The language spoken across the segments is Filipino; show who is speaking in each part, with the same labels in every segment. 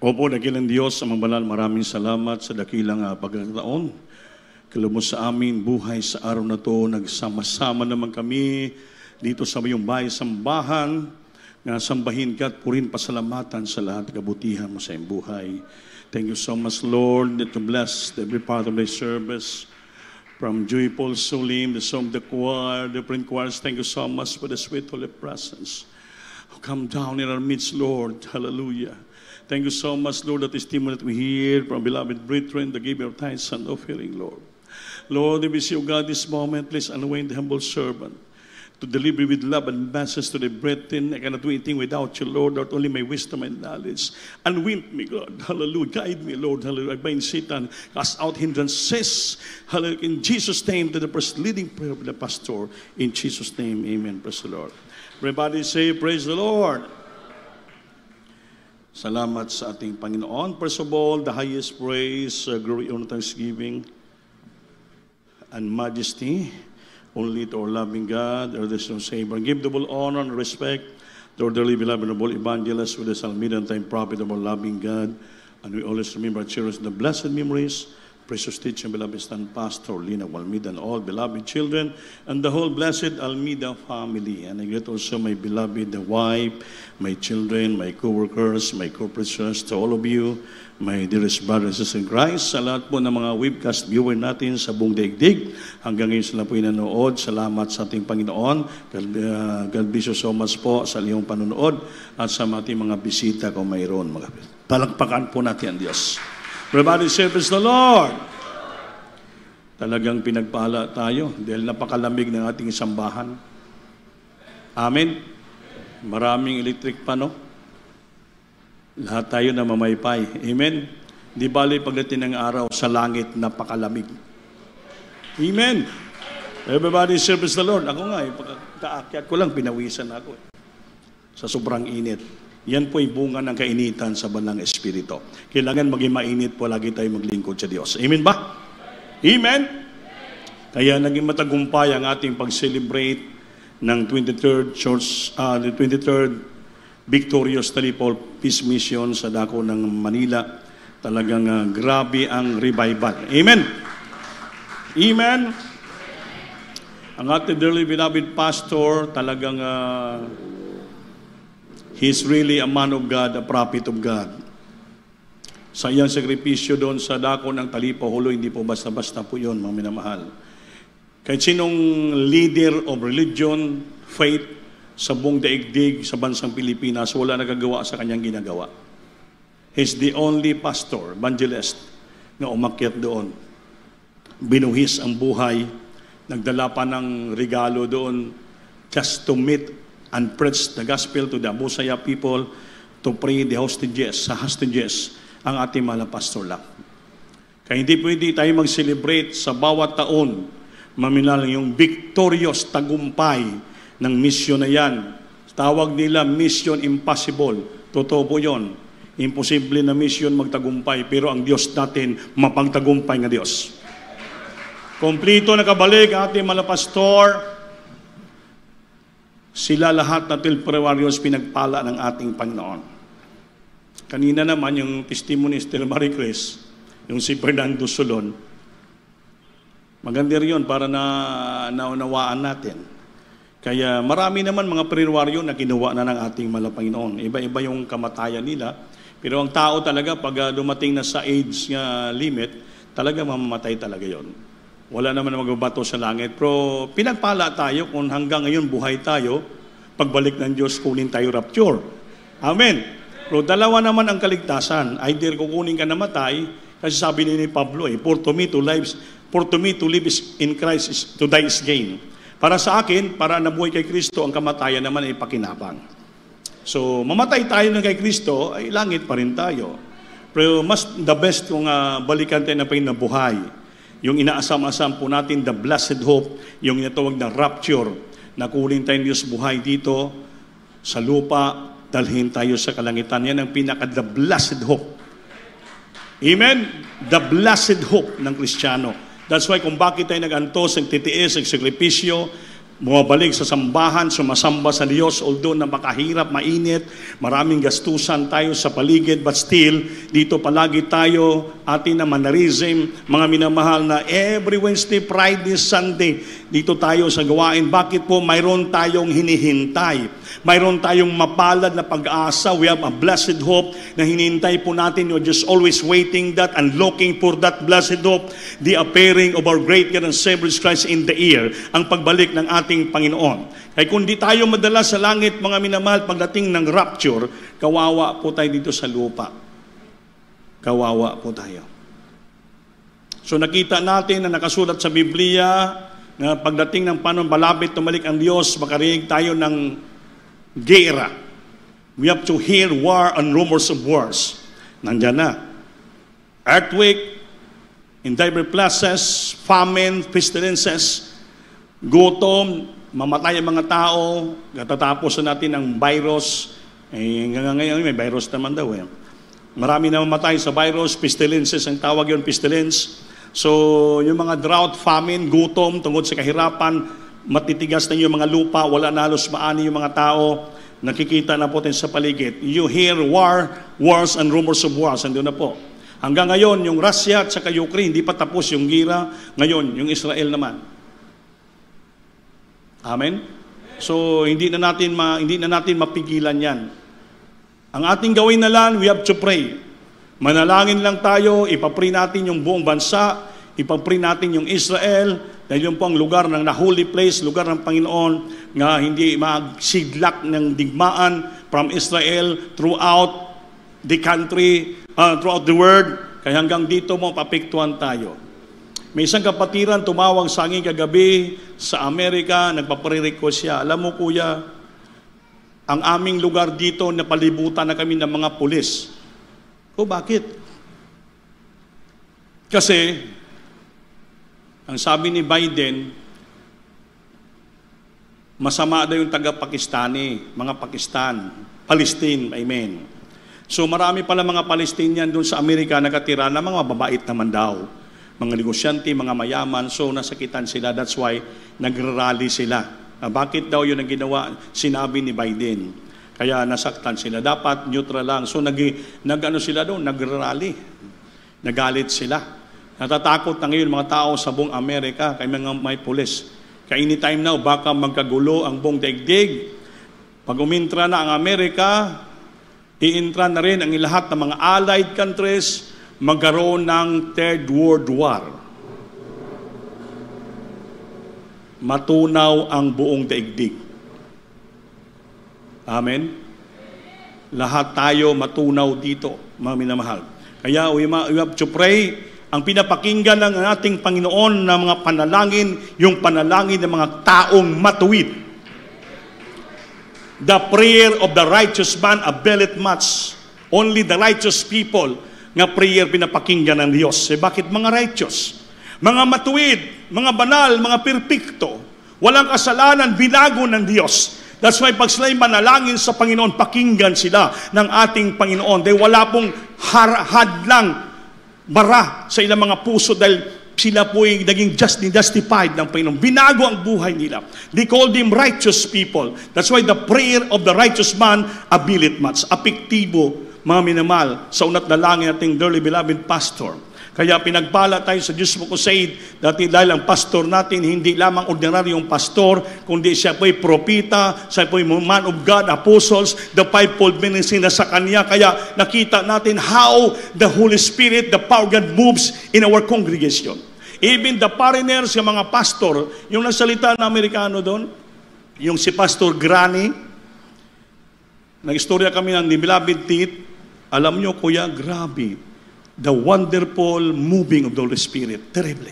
Speaker 1: Opo, dakilang Diyos, Amang Banal, maraming salamat sa dakilang pagkakataon. Kalumos sa aming buhay sa araw na to, nagsama-sama naman kami dito sa iyong bahay, sambahan, nga sambahin ka at purin pasalamatan sa lahat ng kabutihan mo sa iyong buhay. Thank you so much, Lord, that you bless every part of the service. From joyful solim, the song, the choir, the different choirs, thank you so much for the sweet holy presence. Come down in our midst, Lord. Hallelujah. Thank you so much, Lord, that testimony that we hear from beloved brethren, the giver of tithes and offering, Lord. Lord, we see you, God, this moment, please anoint the humble servant to deliver with love and message to the brethren. I cannot do anything without you, Lord, not only my wisdom and knowledge. Anoint me, God. Hallelujah. Guide me, Lord. Hallelujah. I bind Satan, cast out hindrances. Hallelujah. In Jesus' name, to the first leading prayer of the pastor. In Jesus' name, amen. Praise the Lord. Everybody say, praise the Lord. Salamat sa ating Panginoon. First of all, the highest praise, glory, honor, thanksgiving, and majesty only to our loving God, our dear Savior. Give double honor and respect to our dearly beloved noble evangelist with the Salmidan time prophet of our loving God. And we always remember and cherish the blessed memories, precious teacher, beloved stand pastor, Lina Walmida, and all beloved children, and the whole blessed Almida family. And I greet also my beloved wife, my children, my co-workers, my co-preachers, to all of you, my dearest brothers and sisters in Christ, sa lahat po ng mga webcast viewer natin sa buong daigdig. Hanggang ngayon sila po nanonood. Salamat sa ating Panginoon. God bless you so much po sa iyong panonood at sa ating mga bisita kung mayroon. Palakpakan po natin ang Diyos. Everybody say, praise the Lord. Talagang pinagpala tayo dahil napakalamig ng ating sambahan. Amen. Maraming electric pa, no? Lahat tayo na mamaypay. Amen. Di bali pagdating ng araw sa langit, napakalamig. Amen. Everybody say, praise the Lord. Ako nga, pagkaakyat ko lang, pinawisan ako. Sa sobrang init. Yan po ay bunga ng kainitan sa banal Espiritu. Kailangan maging mainit po lagi tayo maglingkod sa Diyos. Amen ba? Amen? Kaya naging matagumpay ang ating pag-celebrate ng 23rd Church, the 23rd Victorious Talipol Peace Mission sa dako ng Manila. Talagang grabe ang revival. Amen? Amen? Ang ating dearly beloved pastor, talagang he's really a man of God, a prophet of God. Sa iyang sakripisyo doon sa dako ng Talipa, Hulo, hindi po basta-basta po yun, mga minamahal. Kahit sinong leader of religion, faith, sa buong daigdig, sa bansang Pilipinas, wala nagagawa sa kanyang ginagawa. He's the only pastor, evangelist, na umakyat doon. Binuhis ang buhay, nagdala pa ng regalo doon just to meet and preach the gospel to the Abusaya people, to pray the hostages, sa hostages, ang ating mga pastor lang. Kaya hindi pwede tayo mag-celebrate sa bawat taon, maminal yung victorious tagumpay ng mission na yan. Tawag nila mission impossible. Totoo po yun. Imposible na mission magtagumpay, pero ang Diyos natin, mapagtagumpay nga Diyos. Kompleto na kabalik ating mga pastor. Sila lahat na tilprewaryos pinagpala ng ating Panginoon. Kanina naman yung testimony ni Marie Chris, yung si Fernando Solon. Maganda rin yun para na naunawaan natin. Kaya marami naman mga prewaryo na kinuha na ng ating mga Panginoon. Iba-iba yung kamatayan nila. Pero ang tao talaga, pag dumating na sa age nga limit, talaga mamamatay talaga yon. Wala naman na magbabato sa langit. Pero pinagpala tayo kung hanggang ngayon buhay tayo, pagbalik ng Diyos, kunin tayo rapture. Amen. Pero dalawa naman ang kaligtasan. Either kukunin ka na matay, kasi sabi ni Pablo, for to me to live is in Christ, to die is gain. Para sa akin, para nabuhay kay Kristo, ang kamatayan naman ay pakinabang. So, mamatay tayo ng kay Kristo, ay langit pa rin tayo. Pero the best kung balikan tayo na pinabuhay. Yung inaasam-asam po natin, the blessed hope, yung inatawag na rapture, na kunin tayong Diyos buhay dito sa lupa, dalhin tayo sa kalangitan. Yan ang pinaka-the blessed hope. Amen? The blessed hope ng Kristiyano. That's why kung bakit tayo nag-antos, nagtitiis, nagsakripisyo, bumabalik sa sambahan, sumasamba sa Diyos, although na makahirap, mainit, maraming gastusan tayo sa paligid, but still, dito palagi tayo, atin na mannerism, mga minamahal na every Wednesday, Friday, Sunday, dito tayo sa gawain. Bakit po? Mayroon tayong hinihintay. Mayroon tayong mapalad na pag-asa. We have a blessed hope na hinihintay po natin. You're just always waiting that and looking for that blessed hope, the appearing of our great God and Savior Christ in the air, ang pagbalik ng ating Panginoon. Kaya kung di tayo madala sa langit, mga minamahal, pagdating ng rapture, kawawa po tayo dito sa lupa. Kawawa po tayo. So nakita natin na nakasulat sa Biblia na pagdating ng panahon, malapit tumalik ang Diyos, makarinig tayo ng gera. We have to hear war and rumors of wars. Nandiyan na. Earthquake in diverse places, famine, pestilences, gutom, mamatay ang mga tao, katatapos na natin ang virus. Hanggang ngayon may virus naman daw eh. Marami na mamatay sa virus, pestilences, ang tawag yun, pestilence. So, yung mga drought, famine, gutom, tungkol sa kahirapan, matitigas na yung mga lupa, wala na halos maani yung mga tao, nakikita na po tayo sa paligid. You hear wars and rumors of wars, andun na po. Hanggang ngayon, yung Russia at saka Ukraine, hindi pa tapos yung gira. Ngayon, yung Israel naman. Amen? So, hindi na natin mapigilan yan. Ang ating gawin na lang, we have to pray. Manalangin lang tayo, ipapray natin yung buong bansa, ipapray natin yung Israel, dahil yun po ang lugar ng holy place, lugar ng Panginoon, nga hindi magsidlak ng digmaan from Israel throughout the country, throughout the world, kaya hanggang dito mo papiktuhan tayo. May isang kapatiran tumawag sa akin kagabi sa Amerika, nagpapare-request siya. Alam mo kuya, ang aming lugar dito, napalibutan na kami ng mga pulis. O bakit? Kasi, ang sabi ni Biden, masama daw yung taga-Pakistani, mga Pakistan, Palestine, amen. So marami pala mga Palestinian doon sa Amerika nakatira na mga babait naman daw. Mga negosyante, mga mayaman, so nasakitan sila. That's why nagrarally sila. Bakit daw yun ang ginawa? Sinabi ni Biden. Kaya nasaktan sila. Dapat neutral lang. So nag-ano sila doon? Nagrarally. Nagalit sila. Natatakot na ngayon mga tao sa buong Amerika kay mga may pulis. Kaya anytime now, baka magkagulo ang buong daigdig. Pag umintra na ang Amerika, iintra na rin ang lahat ng mga allied countries, magkaroon ng Third World War. Matunaw ang buong daigdig. Amen? Lahat tayo matunaw dito, mga minamahal. Kaya we have to pray. Ang pinapakinggan ng ating Panginoon na mga panalangin, yung panalangin ng mga taong matuwid. The prayer of the righteous man availeth much. Only the righteous people nga prayer pinapakinggan ng Diyos. Bakit mga righteous? Mga matuwid, mga banal, mga perpekto, walang kasalanan, binago ng Diyos. That's why pag sila'y manalangin sa Panginoon, pakinggan sila ng ating Panginoon. Dahil wala pong hadlang bara sa ilang mga puso dahil sila po ay naging justified ng Panginoon. Binago ang buhay nila. They call them righteous people. That's why the prayer of the righteous man availeth much. Apektibo, mga minamahal, sa unat dalangin ating dearly beloved pastor. Kaya pinagpala tayo sa Diyos mo Crusade dahil ang pastor natin hindi lamang ordinaryong pastor, kundi siya po'y propita, siya po'y man of God, apostles, the fivefold ministry na sa Kanya. Kaya nakita natin how the Holy Spirit, the power of God moves in our congregation. Even the foreigners, yung mga pastor, yung nasalita na Amerikano doon, yung si Pastor Granny, nag-istorya kami ng Beloved Teeth, alam nyo kuya, grabe. The wonderful moving of the Holy Spirit. Terrible.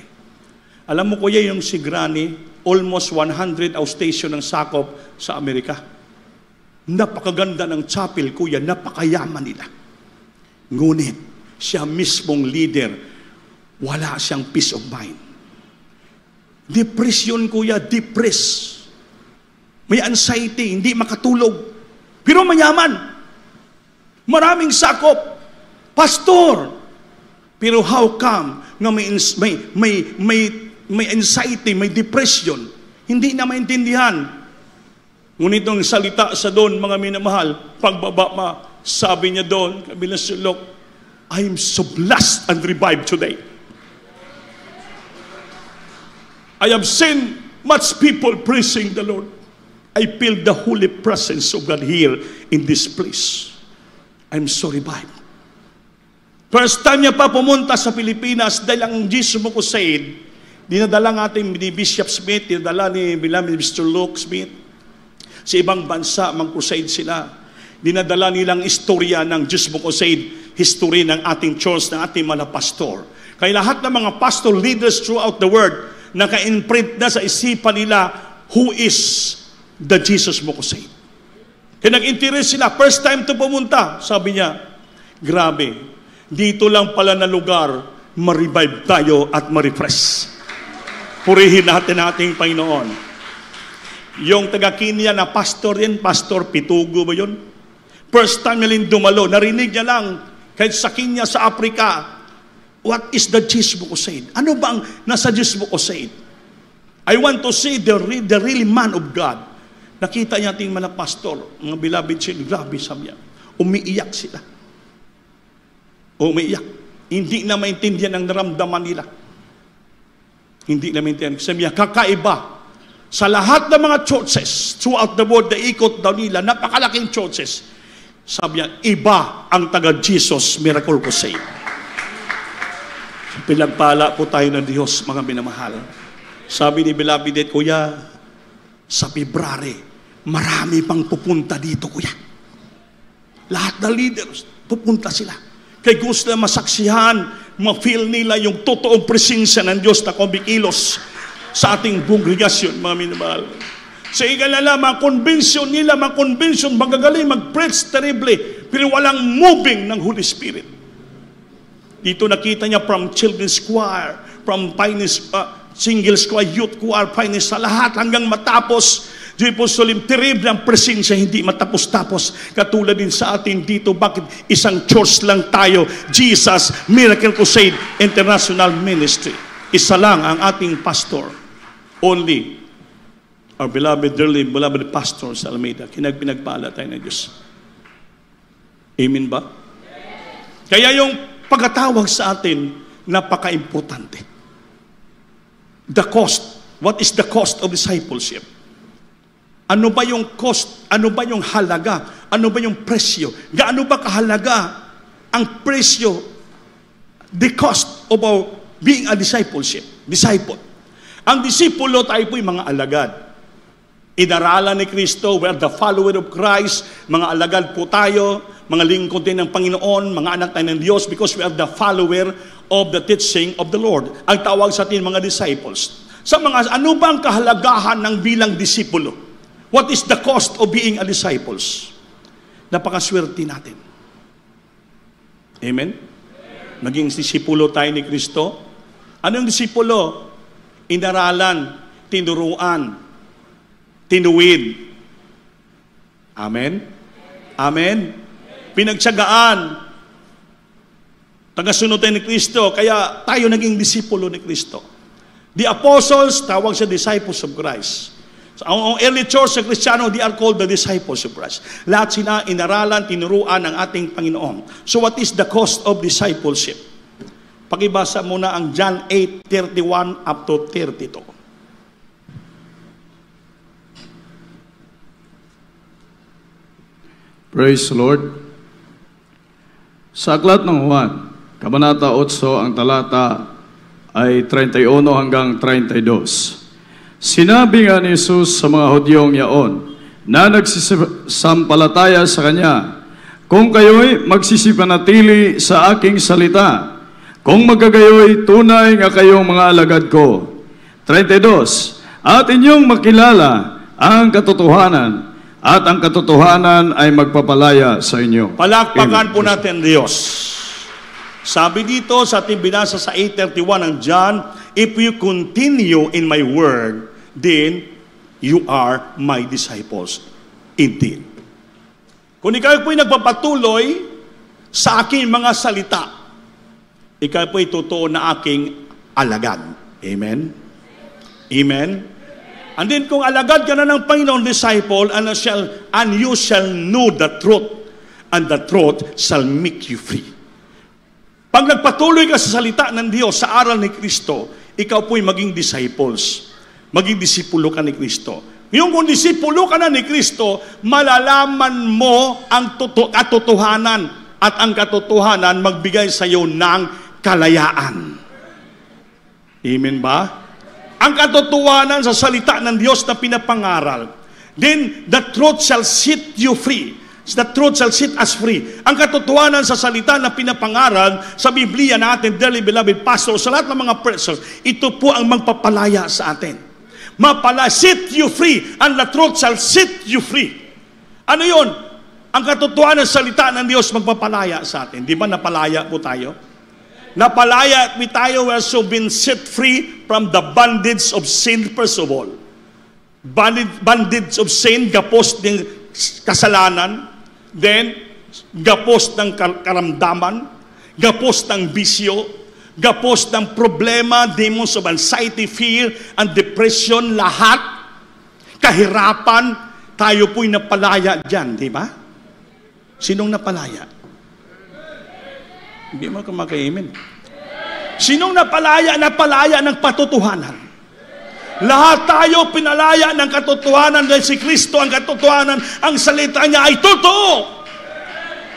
Speaker 1: Alam mo kuya, yung si Granny, almost 100 outstation ng sakop sa Amerika. Napakaganda ng chapel, kuya. Napakayaman nila. Ngunit, siya mismong leader, wala siyang peace of mind. Depression, kuya. Depressed. May anxiety, hindi makatulog. Pero mayaman. Maraming sakop. Pastor. Pero how come nga may anxiety, may depression, Hindi na maintindihan. Ngunit nung salita sa doon, mga minamahal, pagbaba ma, sabi niya doon, kabilang sulok, I am so blessed and revived today. I have seen much people praising the Lord. I feel the holy presence of God here in this place. I'm so revived. First time niya pa pumunta sa Pilipinas dahil ang Jesus mo crusade, dinadala ng ating ni Bishop Smith, dinadala ni Mr. Luke Smith, sa ibang bansa, mag-crusade sila. Dinadala nilang istorya ng Jesus mo crusade, history ng ating church, ng ating mga pastor. Kaya lahat ng mga pastor leaders throughout the world, naka-imprint na sa isipan nila, who is the Jesus mo crusade. Kaya nag-interest sila, first time to pumunta, sabi niya, grabe, dito lang pala na lugar, ma-revive tayo at ma-refresh. Purihin natin ang ating Panginoon. Yung taga-Kenya na pastor yan, Pastor Pitugo ba yun? First time niya rin dumalo, narinig niya lang, kahit sa Kenya, sa Africa, what is the Jesus mo crusade? Ano ba ang nasa Jesus mo crusade? I want to see the really man of God. Nakita niya ating mga pastor, mga beloved sila, grabe sabi niya, umiiyak sila. Umiiyak. Hindi na maintindihan ang naramdaman nila. Hindi na maintindihan. Sabi niya, kakaiba. Sa lahat ng mga churches throughout the world, na ikot daw nila, napakalaking churches. Sabi niya, iba ang taga-Jesus Miracle Crusade. Pinagpala po tayo ng Diyos, mga minamahal. Sabi ni Beloved, Kuya, sa February, marami pang pupunta dito, Kuya. Lahat ng leaders, pupunta sila. Kaya gusto na masaksihan, ma-feel nila yung totoong presensya ng Diyos na kumikilos sa ating kongregasyon, mga minamahal. Sa ikalala, ma-convention nila, magagaling, mag-preach terribly, pero walang moving ng Holy Spirit. Dito nakita niya from children's choir, from finest, single choir, youth choir, finest, sa lahat hanggang matapos, Jerusalem, terrible ang presensya, hindi matapos-tapos. Katulad din sa atin dito, bakit isang church lang tayo, Jesus Miracle Crusade International Ministry. Isa lang ang ating pastor. Only our beloved, dearly beloved pastor sa Alameda. Pinagpala tayo ng Diyos. Amen ba? Kaya yung pagkatawag sa atin, napaka-importante. The cost. What is the cost of discipleship? Ano ba yung cost? Ano ba yung halaga? Ano ba yung presyo? Gaano ba kahalaga ang presyo? The cost of our being a discipleship. Disciple. Ang disipulo, tayo po'y mga alagad. Inaralan ni Kristo, we are the follower of Christ. Mga alagad po tayo, mga lingkod din ng Panginoon, mga anak tayo ng Diyos, because we are the follower of the teaching of the Lord. Ang tawag sa atin mga disciples. Sa mga, ano ba ang kahalagahan ng bilang disipulo? What is the cost of being a disciples? Napakaswerte natin. Amen? Naging disipulo tayo ni Kristo. Anong disipulo? Inaralan, tinuruan, tinuwid. Amen? Amen? Pinagtsagaan. Tagasunod tayo ni Kristo, kaya tayo naging disipulo ni Kristo. The apostles, tawag sa disciples of Christ. Ang early church sa Kristiyano, they are called the disciples of Christ. Lahat sila inaralan, tinuruan ng ating Panginoon. So what is the cost of discipleship? Pakibasa muna ang John 8:31 up to 32.
Speaker 2: Praise the Lord. Sa aklat ng Juan, Kabanata 8, ang talata ay 31 hanggang 32. Sinabi nga ni Jesus sa mga Hudyong yaon na nagsisampalataya sa Kanya, kung kayo'y magsisipanatili sa aking salita, kung magagayo'y tunay nga kayong mga alagad ko. 32. At inyong makilala ang katotohanan, at ang katotohanan ay magpapalaya sa inyo.
Speaker 1: Palakpakan po natin Diyos. Sabi dito sa ating binasa sa 8:31 ng John, if you continue in my word, then you are my disciples indeed. Kung ikaw po'y nagpapatuloy sa aking mga salita, ikaw po'y totoo na aking alagad. Amen? Amen? And then kung alagad ka na ng Panginoon, disciple, and you shall know the truth, and the truth shall make you free. Pag nagpatuloy ka sa salita ng Diyos, sa aral ni Kristo, ikaw po'y maging disciples. Maging disipulo ka ni Kristo. Yung kung disipulo ka na ni Kristo, malalaman mo ang katotohanan, at ang katotohanan magbigay sa iyo ng kalayaan. Amen ba? Ang katotohanan sa salita ng Diyos na pinapangaral. Then, the truth shall set you free. The truth shall set us free. Ang katotohanan sa salita na pinapangaral sa Biblia natin, dearly beloved pastor, sa lahat ng mga preachers, ito po ang magpapalaya sa atin. Set you free, and the truth shall set you free. Ano yun? Ang katotohanan sa salita ng Diyos magpapalaya sa atin. Di ba napalaya po tayo? Napalaya at tayo were so been set free from the bondage of sin, first of all. Bondage of sin, gapos ng kasalanan, then gapos ng karamdaman, gapos ng bisyo, gapos ng problema, demons of anxiety, fear, and depression, lahat, kahirapan, tayo po'y napalaya dyan, di ba? Sinong napalaya? Hindi mo kumakainin. Sinong napalaya ng patotohanan? Lahat tayo pinalaya ng katotohanan dahil si Kristo ang katotohanan, ang salita niya ay totoo.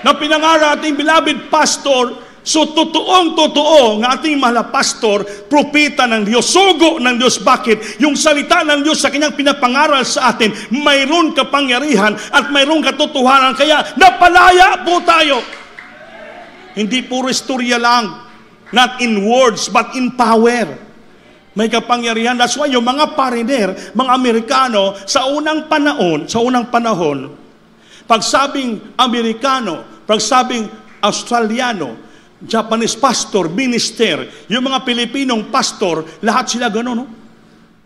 Speaker 1: Na pinangaral ating beloved pastor, so totoong-totoo ng ating mahal pastor, propeta ng Diyos, sugo ng Diyos. Bakit? Yung salita ng Diyos sa kanyang pinapangaral sa atin, mayroon kapangyarihan at mayroon katotohanan. Kaya napalaya po tayo. Hindi puro istorya lang. Not in words, but in power. May kapangyarihan. That's why yung mga foreigner, mga Amerikano, sa unang panahon, pagsabing Amerikano, pagsabing Australiano, Japanese pastor, minister, yung mga Pilipinong pastor, lahat sila gano'n, no?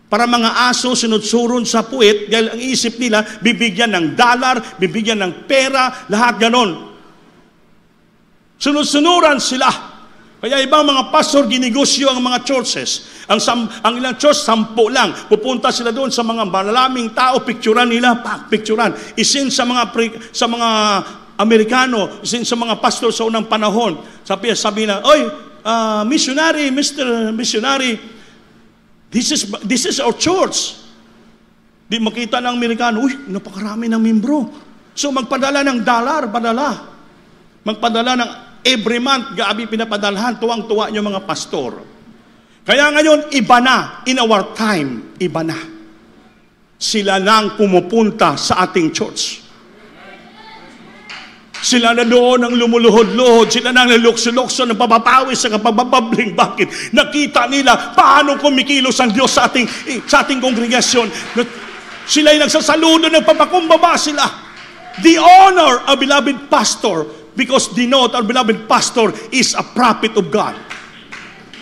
Speaker 1: Para mga aso, sinutsuron sa puwet, dahil ang isip nila, bibigyan ng dollar, bibigyan ng pera, lahat gano'n. Sunod-sunuran sila. Kaya ibang mga pastor, ginegosyo ang mga churches. Ang ilang church, 10 lang. Pupunta sila doon sa mga maraming tao, picturean nila, picturean. Isin sa mga Amerikano, isin sa mga pastor sa unang panahon. Sabi na, oy, missionary, Mr. Missionary, this is our church. Di makita ng Amerikano, uy, napakarami ng membro. So magpadala ng dollar, magpadala ng every month, gabi pinapadalhan, tuwang-tuwa yung mga pastor. Kaya ngayon, iba na, in our time, iba na. Sila nang pumupunta sa ating church. Sila na doon ang lumuluhod-luhod, sila nang lulukso-lukso, ng papapawis sa kapababling. Bakit? Nakita nila paano kumikilos ang Diyos sa ating kongregasyon. Sila'y nagsasaludo, nagpapakumbaba sila. The honor of beloved pastor, because they know that our beloved pastor is a prophet of God.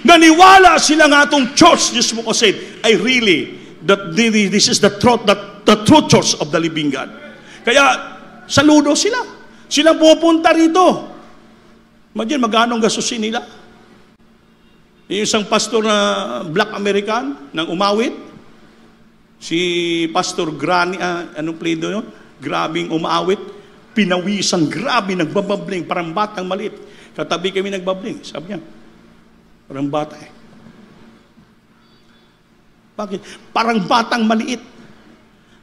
Speaker 1: Naniwala sila nga itong church, Diyos mo ko said, this is the true church of the living God. Kaya, saludo sila. Sila pupunta rito. Imagine, magkano gastusin nila? Yung isang pastor na Black American, ng umawit, si Pastor Granny, anong play doon? Grabing umawit, pinawisan, grabe, nagbababling, parang batang maliit. Katabi kami nagbabling. Sabi niya, parang bata eh. Bakit? Parang batang maliit.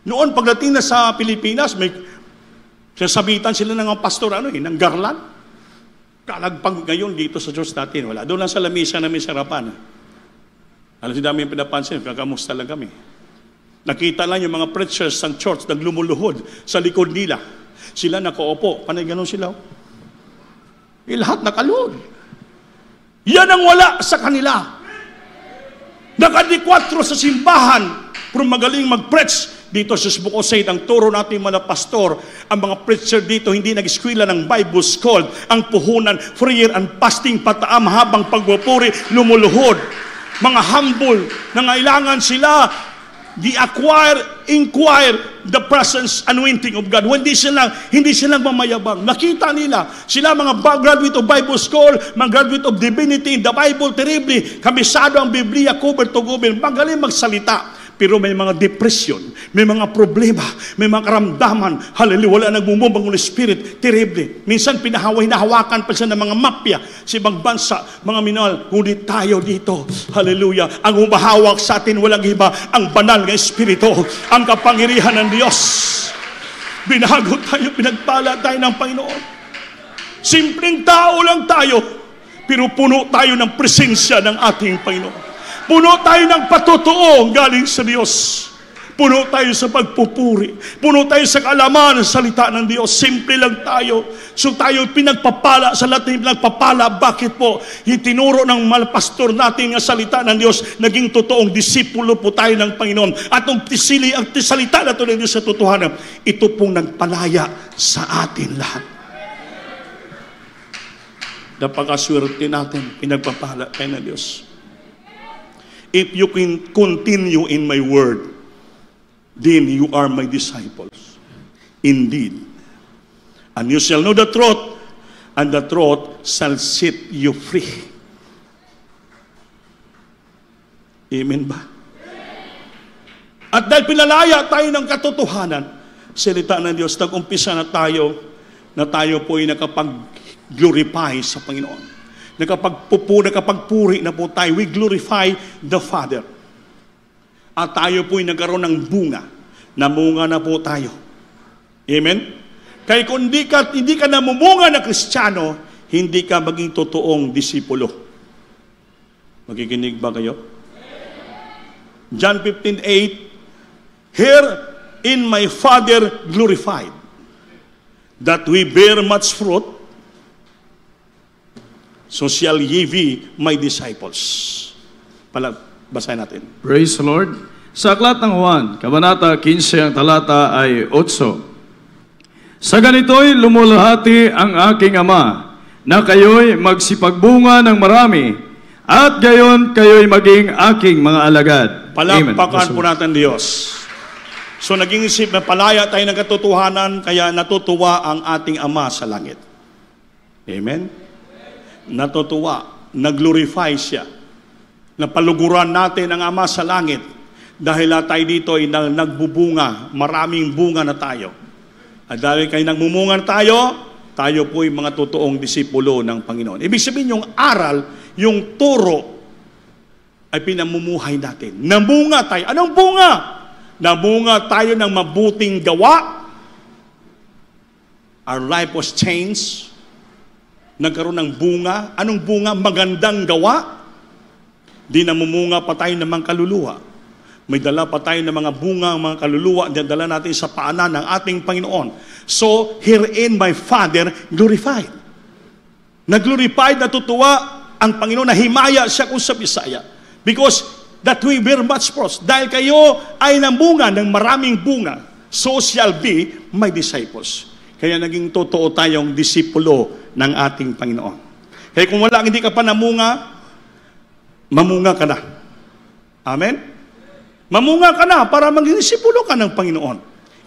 Speaker 1: Noon, pagdating na sa Pilipinas, may sasabitan sila ng mga pastor, ng garland. Kalagpag ngayon dito sa Diyos natin, wala. Doon lang sa lamisa namin sa harapan. Alam si dami yung pinapansin, kakamusta lang kami. Nakita lang yung mga preachers ng church, naglumuluhod sa likod nila. Sila nakaupo, panay ganun sila. Lahat nakaluhod. Yan ang wala sa kanila. Nakadikwatro sa simbahan, pero magaling mag-preach. Dito sa Bukosay, ang turo natin mga pastor, ang mga preacher dito, hindi nag-eskwela ng Bible School. Ang puhunan, prayer and fasting, pataam habang pagpupuri, lumuluhod. Mga humble, nangailangan sila, inquire the presence, anointing of God. Hindi silang mamayabang. Nakita nila, sila mga graduate of Bible School, mga graduate of Divinity, the Bible, terribly, kabisado ang Biblia, cover to cover, magaling magsalita. pero may mga depression, may mga problema, may mga karamdaman. Hallelujah, wala nagmumove ang Holy Spirit. Terrible. Minsan hinahawakan pa siya ng mga mafia sa ibang bansa, mga minahal. Ngunit tayo dito, hallelujah, ang humahawak sa atin walang iba, ang banal ng Espiritu, ang kapangyarihan ng Diyos. Binago tayo, pinagpala tayo ng Panginoon. Simpleng tao lang tayo, pero puno tayo ng presensya ng ating Panginoon. Puno tayo ng patotoo galing sa Diyos. Puno tayo sa pagpupuri. Puno tayo sa kaalaman ng salita ng Diyos. Simple lang tayo. So tayo pinagpapala sa lahat ng pinagpapala. Bakit po? Itinuro ng malpastor natin ang salita ng Diyos. Naging totoong disipulo po tayo ng Panginoon. At ang salita na ito ng Diyos sa totohanan, ito pong nagpalaya sa atin lahat. Napakaswerte natin, pinagpapala tayo ng Diyos. If you can continue in my word, then you are my disciples. Indeed. And you shall know the truth, and the truth shall set you free. Amen ba? At dahil pinalaya tayo ng katotohanan, salita ng Diyos, nag-umpisa na tayo po ay nakapag-glorify sa Panginoon. Nakapagpuri na po tayo. We glorify the Father. At tayo po'y nagkaroon ng bunga. Namunga na po tayo. Amen? Kaya kung hindi ka namumunga na Kristiyano, hindi ka maging totoong disipulo. Makikinig ba kayo? John 15:8, here in my Father glorified, that we bear much fruit, so shall ye be my disciples. Basahin natin.
Speaker 2: Praise the Lord. Sa aklat ng Juan, Kabanata 15, ang talata ay 8. Sa ganito'y lumulahati ang aking Ama, na kayo'y magsipagbunga ng marami, at gayon kayo'y maging aking mga alagad.
Speaker 1: Palakpakan po natin Diyos. So naging isip na palaya tayo ng katotohanan, kaya natutuwa ang ating Ama sa langit. Amen? Natutuwa, nag-glorify siya. Napaluguran natin ang Ama sa langit dahil tayo dito ay nagbubunga, maraming bunga na tayo. At dahil kayo nagmumunga tayo po ay mga totoong disipulo ng Panginoon. Ibig sabihin yung aral, yung turo ay pinamumuhay natin. Namunga tayo. Anong bunga? Namunga tayo ng mabuting gawa. Our life was changed. Nagkaroon ng bunga. Anong bunga? Magandang gawa. Di namumunga pa tayo ng mga kaluluwa. May dala pa tayo ng mga bunga, mga kaluluwa, dala natin sa paanan ng ating Panginoon. So, herein my Father glorified. Nag-glorified, natutuwa ang Panginoon na himaya siya kung sa Bisaya. Because that we bear much fruit. Dahil kayo ay namunga ng maraming bunga, so shall be my disciples. Kaya naging totoo tayong disipulo ng ating Panginoon. Kaya kung hindi ka pa namunga, mamunga ka na. Amen? Mamunga ka na para maging disipulo ka ng Panginoon.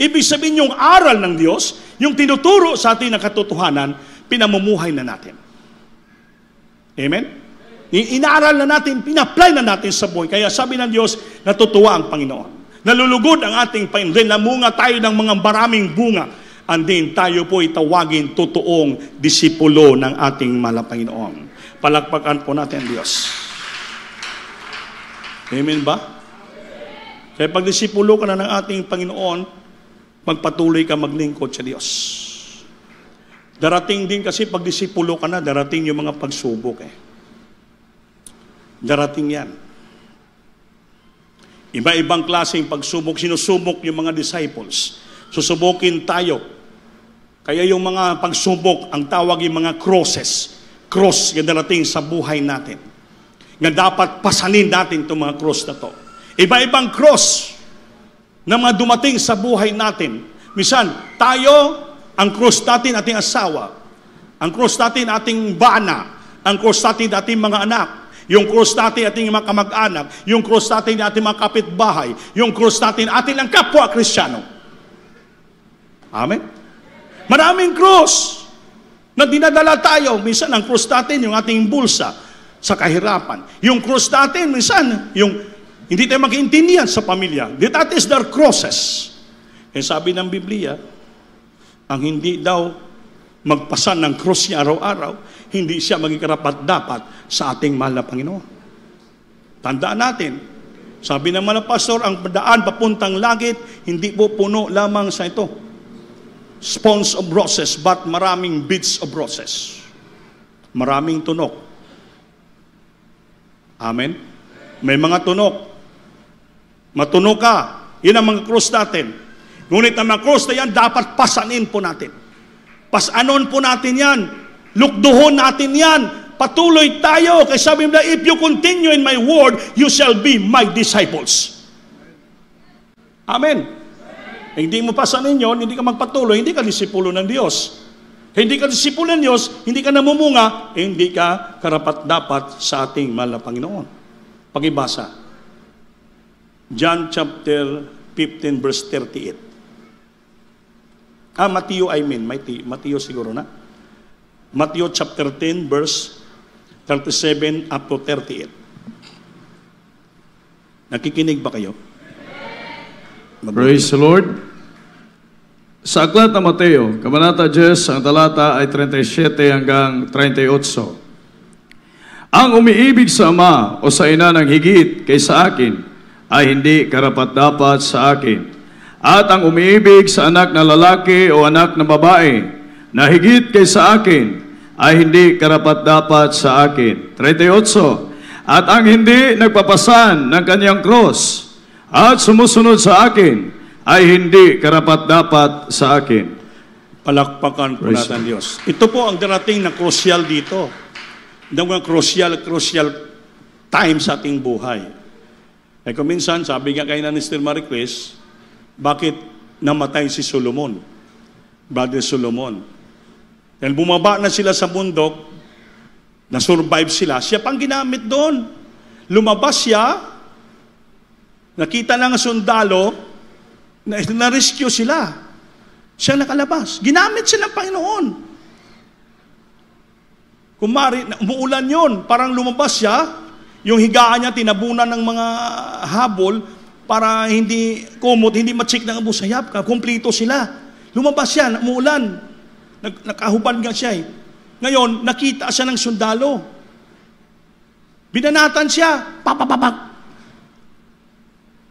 Speaker 1: Ibig sabihin yung aral ng Diyos, yung tinuturo sa atin ng katotohanan, pinamumuhay na natin. Amen? Inaaral na natin, pina-apply na natin sa buhay. Kaya sabi ng Diyos, natutuwa ang Panginoon. Nalulugod ang ating Panginoon. Then namunga tayo ng mga maraming bunga. And then tayo po itawagin totoong disipulo ng ating mahal na Panginoon. Palakpakan po natin ang Diyos. Amen ba? Kaya pag disipulo ka na ng ating Panginoon, magpatuloy ka maglingkod sa Diyos. Darating din kasi pag disipulo ka na, darating yung mga pagsubok Darating yan. Iba-ibang klaseng pagsubok, sinusubok yung mga disciples. Susubukin tayo. Kaya yung mga pagsubok, ang tawag yung mga crosses. Cross yung darating sa buhay natin. Nga dapat pasanin natin itong mga cross na to. Iba-ibang cross na mga dumating sa buhay natin. Minsan, tayo, ang cross natin ating asawa. Ang cross natin ating bana. Ang cross natin ating mga anak. Yung cross natin ating mga kamag-anak. Yung cross natin ating mga kapitbahay. Yung cross natin ating ang kapwa Kristiyano. Amen? Maraming cross na dinadala tayo. Minsan ang cross natin yung ating bulsa sa kahirapan. Yung cross natin minsan yung Hindi tayo mag-iintindihan sa pamilya. That is their crosses. Kaya sabi ng Biblia, ang hindi daw magpasan ng cross niya araw-araw, hindi siya maging karapat-dapat sa ating mahal na Panginoon. Tandaan natin, sabi ng mga pastor, ang daan papuntang langit, hindi po puno lamang sa ito. Spawns of roses, but maraming bits of roses. Maraming tunok. Amen? May mga tunok. Matunog ka. Yan ang mga cross natin. Ngunit ang mga cross na yan, dapat pasanin po natin. Pasanon po natin yan. Lukduhon natin yan. Patuloy tayo. Kaya sabi nila, if you continue in my word, you shall be my disciples. Amen. Hindi mo pasanin yun, hindi ka magpatuloy, hindi ka disipulo ng Diyos. Hindi ka disipulo ng Diyos, hindi ka namumunga, hindi ka karapat-dapat sa ating mahal na Panginoon. Pakibasa. John chapter 15 verse 38. Matthew Matthew siguro na. Matthew chapter 10 verse 37 up to 38. Nakikinig ba kayo?
Speaker 2: Praise the Lord. Sa aklat ng Mateo, Kabanata 10, ang talata ay 37 hanggang 38. Ang umiibig sa ama o sa ina ng higit kaysa akin ay hindi karapat-dapat sa akin. At ang umiibig sa anak na lalaki o anak na babae na higit kaysa akin ay hindi karapat-dapat sa akin. 38. At ang hindi nagpapasan ng kanyang cross at sumusunod sa akin ay hindi karapat-dapat sa akin.
Speaker 1: Palakpakan po natin Diyos. Ito po ang darating na crucial dito. Ng mga crucial time sa ating buhay. Eh kung minsan, sabi nga kayo na ni Sister Marie Chris, bakit namatay si Solomon? Brother Solomon. Dahil bumaba na sila sa bundok, na-survive sila, siya pang ginamit doon. Lumabas siya, nakita ng sundalo, na-rescue sila. Siya nakalabas. Ginamit siya ng Panginoon. Kumari, umuulan yun, parang lumabas siya, yung higaan niya tinabunan ng mga habol para hindi kumot, hindi matsik ng abusayap, kumplito sila. Lumabas siya, umuulan. Nakahubad nga siya eh. Ngayon, nakita siya ng sundalo. Binanatan siya. Papapapak.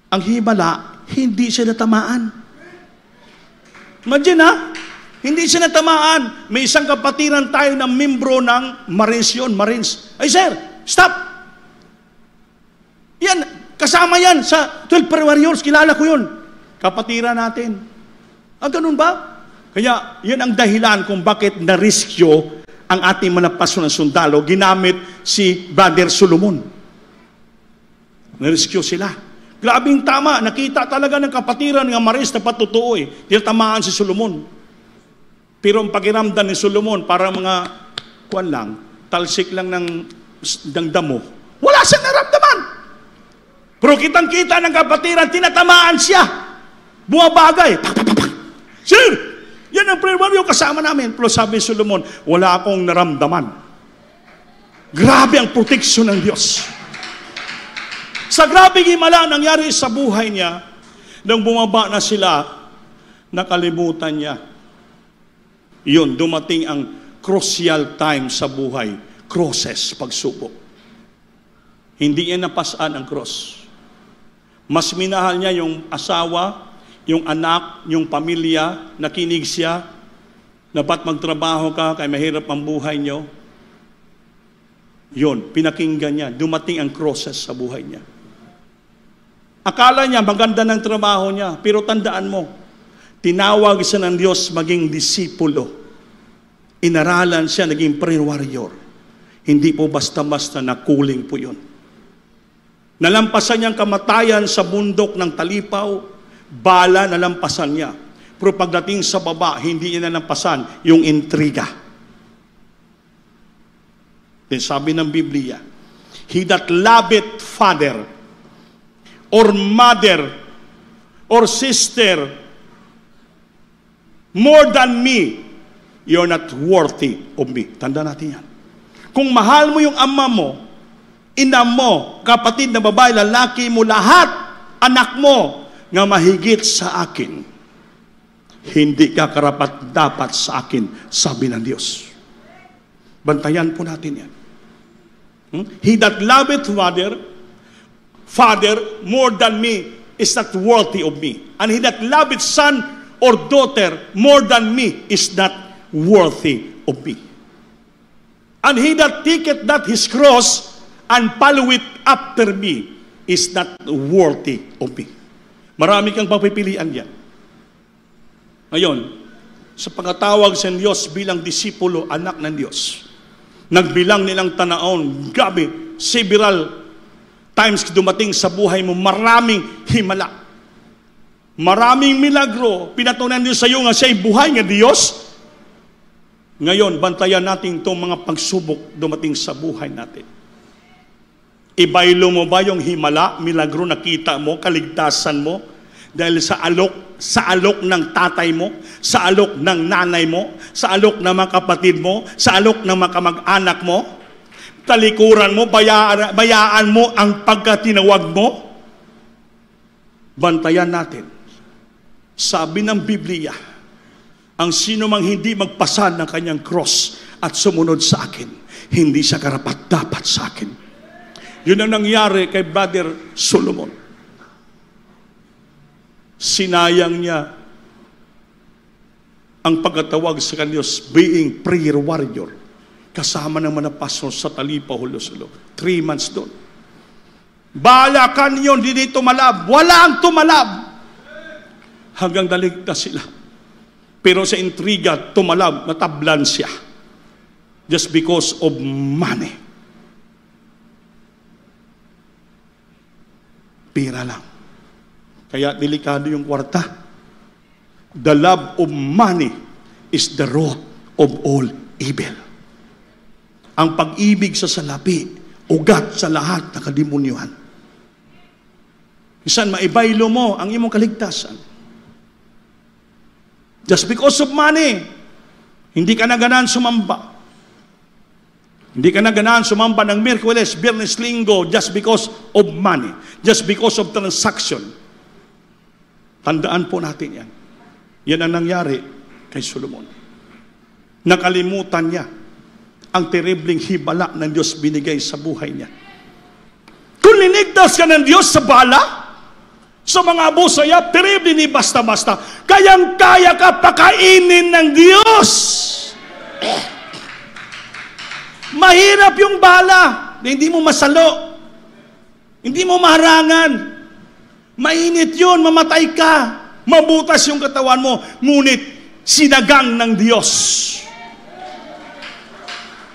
Speaker 1: Ang himala, hindi siya natamaan. Imagine ha? Hindi siya natamaan. May isang kapatiran tayo ng membro ng Marines. Ay sir, stop! Yan, kasama yan sa 12 Warriors. Kilala ko yun. Kapatiran natin. Ganun ba? Kaya, yan ang dahilan kung bakit na-rescue ang ating malapaso ng sundalo. Ginamit si Brother Solomon. Na-rescue sila. Grabing tama, nakita talaga ng kapatiran ng Marines na patutuo eh. Tinatamaan si Solomon. Pero ang pakiramdam ni Solomon, para mga, talsik lang ng damo. Wala siyang naramdaman. Pero kitang-kita ng kapatiran, tinatamaan siya. Bumabagay. Sir, yan ang prayer warrior kasama namin. Pero sabi ni Solomon, wala akong naramdaman. Grabe ang proteksyon ng Diyos. Sa grabing himala nangyari sa buhay niya, nang bumaba na sila, nakalimutan niya. Yun, dumating ang crucial time sa buhay. Crosses, pagsubok. Hindi niya napasan ang cross. Mas minahal niya yung asawa, yung anak, yung pamilya, nakinig siya, dapat magtrabaho ka, kaya mahirap ang buhay niyo. Yun, pinakinggan niya. Dumating ang crosses sa buhay niya. Akala niya maganda ng trabaho niya, pero tandaan mo, tinawag siya ng Diyos maging disipulo. Inaralan siya, naging prayer warrior. Hindi po basta-basta nakuling po yun. Nalampasan niyang kamatayan sa bundok ng Talipaw, bala nalampasan niya. Pero pagdating sa baba, hindi niya nalampasan yung intriga. Then sabi ng Biblia, he that loveth father, or mother, or sister, more than me, you're not worthy of me. Tanda natin yan. Kung mahal mo yung ama mo, ina mo, kapatid na babae, lalaki mo, lahat, anak mo, nga mahigit sa akin. Hindi ka karapat dapat sa akin, sabi ng Diyos. Bantayan po natin yan. He that loveth father more than me is not worthy of me. And he that loveth son or daughter more than me is not worthy of me. And he that taketh not his cross and followeth after me is not worthy of me. Marami kang papipilian yan. Ngayon, sa pagkatawag sa Diyos bilang disipulo, anak ng Diyos, nagbilang nilang tanaon, gabi, several times dumating sa buhay mo, maraming himala. Maraming milagro, pinatunan Diyos sa iyo nga siya'y buhay nga Diyos. Ngayon, bantayan natin itong mga pagsubok dumating sa buhay natin. Ibaylo mo ba yung himala, milagro nakita mo, kaligtasan mo, dahil sa alok ng tatay mo, sa alok ng nanay mo, sa alok ng mga kapatid mo, sa alok ng mga kamag-anak mo, talikuran mo, bayaan mo ang pagkatinawag mo? Bantayan natin. Sabi ng Biblia, ang sino mang hindi magpasa ng kanyang cross at sumunod sa akin, hindi siya karapat-dapat sa akin. Yun ang nangyari kay Brother Solomon. Sinayang niya ang pagkatawag sa Diyos being prayer warrior. Kasama naman na pastor sa Talipa, Hulo-Sulo. 3 months doon. Balakan yun, hindi tumalab. Walang tumalab. Hanggang naligtas sila. Pero sa intriga, tumalab, natablan siya. Just because of money. Pira lang. Kaya delikado yung kwarta. The love of money is the root of all evil. Ang pag-ibig sa salapi, ugat sa lahat na kadimunyuhan. Minsan maibaylo mo ang imong kaligtasan. Just because of money, hindi ka na ganahan sumamba. Hindi ka na ganahan sumamba ng Miyerkules, Biyernes, Linggo just because of money, just because of transaction. Tandaan po natin yan. Yan ang nangyari kay Solomon. Nakalimutan niya ang terribleng hibala ng Diyos binigay sa buhay niya. Kung linigtas ka ng Diyos sa bala, sa mga abuso niya, terrible ni basta-basta, kayang-kaya ka pakainin ng Diyos. Mahirap yung bala na hindi mo masalo, hindi mo maharangan. Mainit yun, mamatay ka, mabutas yung katawan mo, ngunit sinagang ng Diyos.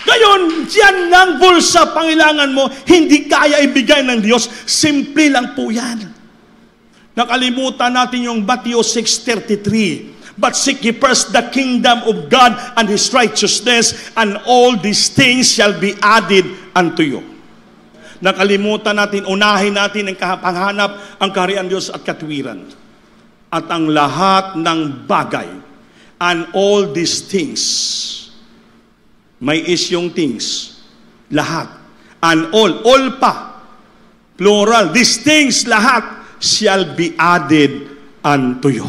Speaker 1: Ngayon, yan ng bulsa pangailangan mo, hindi kaya ibigay ng Diyos, simple lang po yan. Nakalimutan natin yung Matthew 6:33. But seek ye first the kingdom of God and His righteousness, and all these things shall be added unto you. Nakalimutan natin, unahin natin ang panghanap, ang kaharian Diyos at katuwiran. At ang lahat ng bagay, and all these things, may isyong things, lahat, and all pa, plural, these things, lahat, shall be added unto you.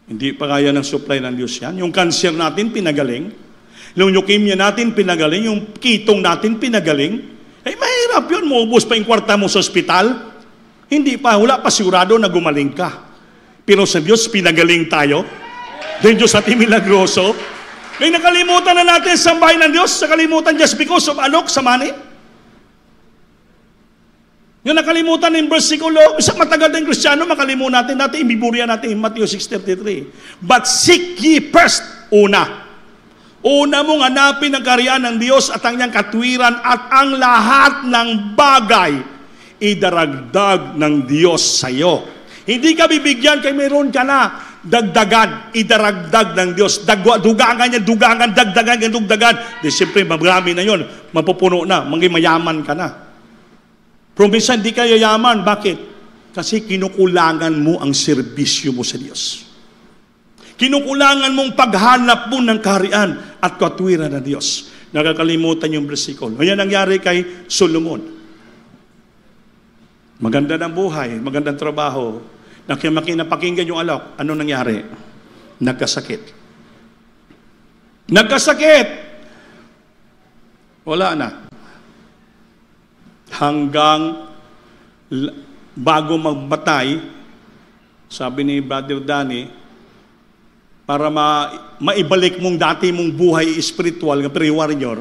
Speaker 1: Hindi pa kaya ng supply ng Diyos yan. Yung cancer natin, pinagaling. Yung leukemia natin, pinagaling. Yung kitong natin, pinagaling. Eh, mahirap yun. Maubos pa yung kwarta mo sa ospital. Hindi pa, wala pa sigurado na gumaling ka. Pero sa Diyos, pinagaling tayo. Dahil Diyos ating milagroso. Kaya nakalimutan na natin sa bahay ng Diyos. Nakalimutan just because of alok sa money. Yung nakalimutan ng versikulo, isang matagal na yung Kristiyano, makalimutan natin, ibiburya natin, Matthew 6:33. But seek ye first, una mong hanapin ang kaharian ng Diyos at ang niyang katwiran, at ang lahat ng bagay, idaragdag ng Diyos sa iyo. Hindi ka bibigyan kay meron ka na, dagdagan, idaragdag ng Diyos. Dugangan niya, dagdagan. Di siyempre, marami na yun, mapupuno na, mayaman ka na. Pero minsan di ka yayaman. Bakit? Kasi kinukulangan mo ang serbisyo mo sa Diyos. Kinukulangan mong paghanap mo ng kaharian at katwiran ng Diyos. Nakakalimutan yung bersikulo. Yan nangyari kay Solomon. Maganda ng buhay, magandang trabaho. Napakinggan yung alok. Ano nangyari? Nagkasakit. Nagkasakit! Wala na. Hanggang bago magmatay, sabi ni Brother Danny, para maibalik mong dati mong buhay spiritual, prayer warrior,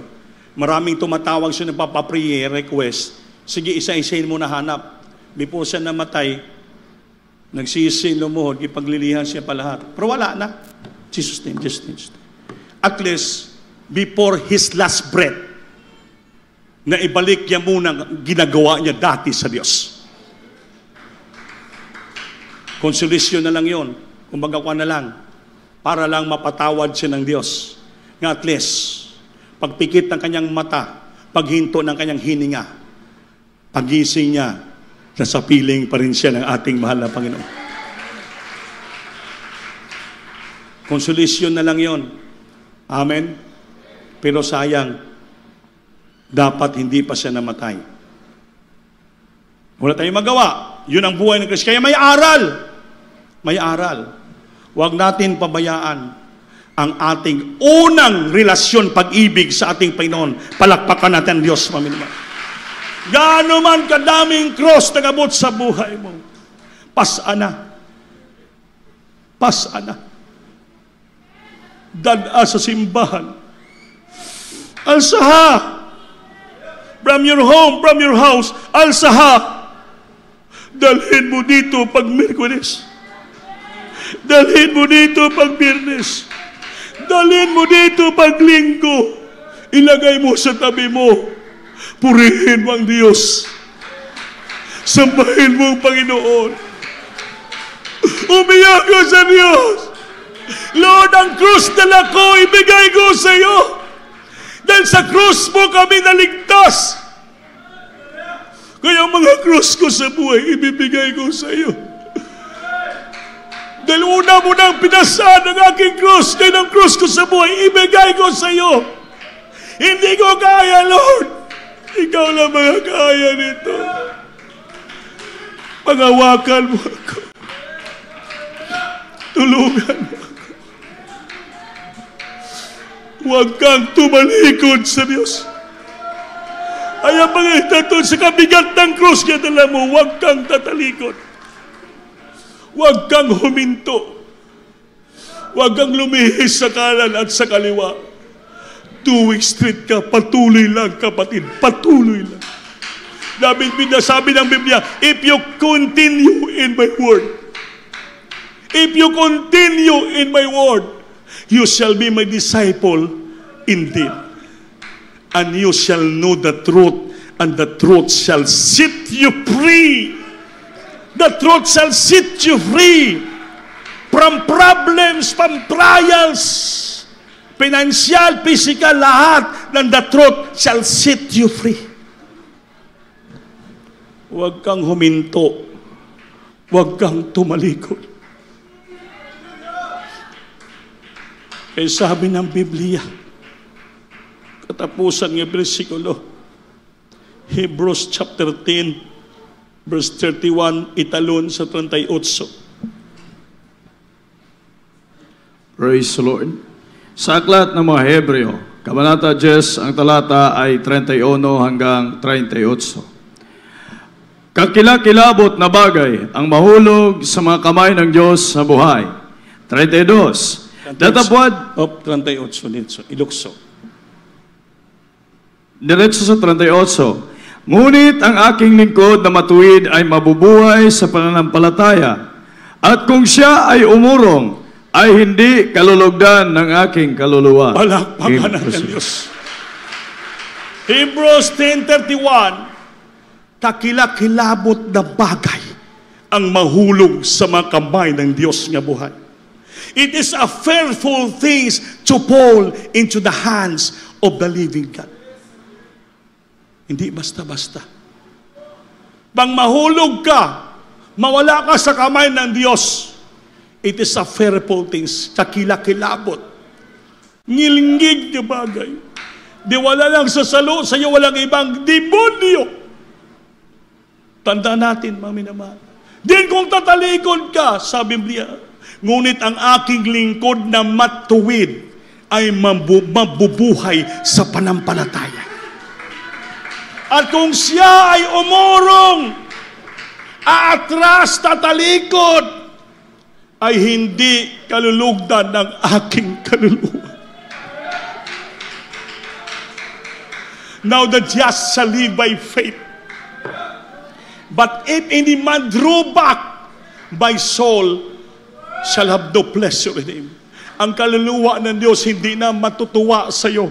Speaker 1: maraming tumatawag sa nagpapaprayer, request. Sige, isa-isayin mo na hanap. Before siya namatay, nagsisi, lumuhod, ipaglilihan siya pa lahat. Pero wala na. Jesus name, Jesus name. At least, before his last breath, na ibalik niya muna ginagawa niya dati sa Diyos. Konsolasyon na lang yun. Kumbaga na lang. Para lang mapatawad siya ng Diyos. Nga at least, pagpikit ng kanyang mata, paghinto ng kanyang hininga, pagising niya, nasa piling pa rin siya ng ating mahal na Panginoon. Konsolasyon na lang yon. Amen? Pero sayang, dapat hindi pa siya namatay. Wala tayong magawa. Yun ang buhay ng Kristo. Kaya may aral. May aral. Huwag natin pabayaan ang ating unang relasyon, pag-ibig sa ating Panginoon. Palakpakan natin Diyos, Panginoon. Gaano man kadaming cross nagabot sa buhay mo, pasana. Pasana. Dada sa simbahan. Alsaha. From your home, from your house, alsaha. Dalhin mo dito pag Miyerkules. Dalhin mo dito pag Biyernes. Dalhin mo dito pag Linggo. Ilagay mo sa tabi mo. Purihin mo ang Diyos. Sambahin mo ang Panginoon. Umiyak ko sa Diyos. Lord, ang krus dala ko, ibigay ko sa iyo. Dahil sa krus mo kami naligtas. Kaya ang mga krus ko sa buhay, ibibigay ko sa iyo. Dahil una mo nang pinasaan ang aking krus, dahil ang krus ko sa buhay, ibigay ko sa iyo. Hindi ko kaya, Lord. Ikaw lang mga kaya nito. Pangawakan mo ako. Tulungan mo ako. Huwag kang tumalikod sa Diyos. Ay ang mga itatod sa kabigat ng krus kaya dala mo, huwag kang tatalikod. Huwag kang huminto. Huwag kang lumihis sa kanan at sa kaliwa. Tuwing straight ka, patuloy lang kapatid, patuloy lang. Sabi ng Biblia, if you continue in my word, if you continue in my word, you shall be my disciple indeed. And you shall know the truth, and the truth shall set you free. The truth shall set you free from problems, from trials, financial, physical, lahat ng the truth shall set you free. Huwag kang huminto. Huwag kang tumalikod. Kaya sabi ng Biblia, katapusan ng bersikulo, Hebrews chapter 10, verse 31, italon sa 38.
Speaker 2: Praise the Lord. Sa aklat ng mga Hebreo, Kabanata 10, ang talata ay 31 hanggang 38. Kakilakilabot na bagay ang mahulog sa mga kamay ng Diyos sa buhay. 32. Datapwad.
Speaker 1: 38, ilukso.
Speaker 2: Diretso sa 38. Ngunit ang aking lingkod na matuwid ay mabubuhay sa pananampalataya. At kung siya ay umurong, ay hindi kalulugdan ng aking kaluluwa.
Speaker 1: Palakpakan natin Diyos. Hebrews 10:31, kakilakilabot na bagay ang mahulog sa mga kamay ng Diyos nga buhay. It is a fearful thing to fall into the hands of the living God. Hindi basta-basta. Pang mahulog ka, mawala ka sa kamay ng Diyos, it is a fearful thing, kakilakilabot, ngilingig na bagay. Di wala lang sa salo, sa iyo walang ibang demonyo. Tandaan natin, mga minamahal. Din kung tatalikod ka, sa Biblia, ngunit ang aking lingkod na matuwid ay mabubuhay sa panampalataya. At kung siya ay umurong, aatras, tatalikod, ay hindi kalulugdan ng aking kaluluwa. Now the just shall live by faith. But if any man draw back, my soul shall have no pleasure in him. Ang kaluluwa ng Diyos hindi na matutuwa sa iyo